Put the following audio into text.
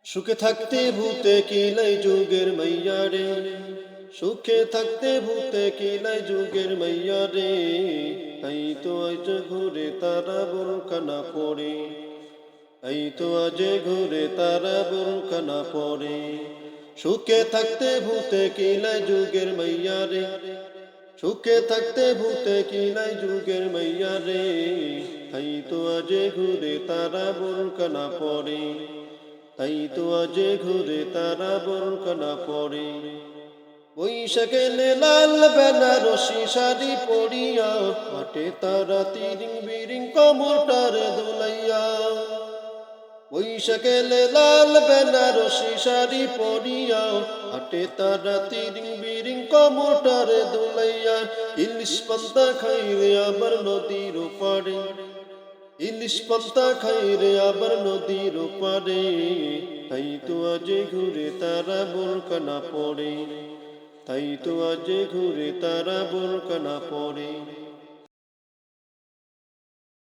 সুখে থাকতে ভূতে কিলাই যুগের মাইয়া রে, সুখে থাকতে ভূতে কিলাই যুগের মাইয়া রে। তাই তো আজ ঘুরে তারা বোরখানা পরে, তাই তো আজ ঘুরে তারা বোরখানা পরে। সুখে থাকতে ভূতে কিলাই যুগের মাইয়া রে, সুখে থাকতে ভূতে কিলাই যুগের মাইয়া রে। তাই তো আজ ঘুরে তারা বোরখানা পরে, তাই তো আজ ঘুরে তারা বোরখানা পরে। বৈশাখে লাল বেনারসি শাড়ি পরিয়া, হাটে তারা তিরিং বিরিং কমরটারে দুলাইয়া। বৈশাখে লাল বেনারসি শাড়ি পরিয়া, হাটে তারা তিরিং বিরিং কমরটারে দুলাইয়া। ইলিশ পান্তা খাইরে আবার নদীর পাড়ে, ইলিশ পান্তা খাইরে আবার নদীর পাড়ে। তাই তো আজ ঘুরে তারা বোরখানা পরে, তাই তো আজ ঘুরে তারা বোরখানা পরে।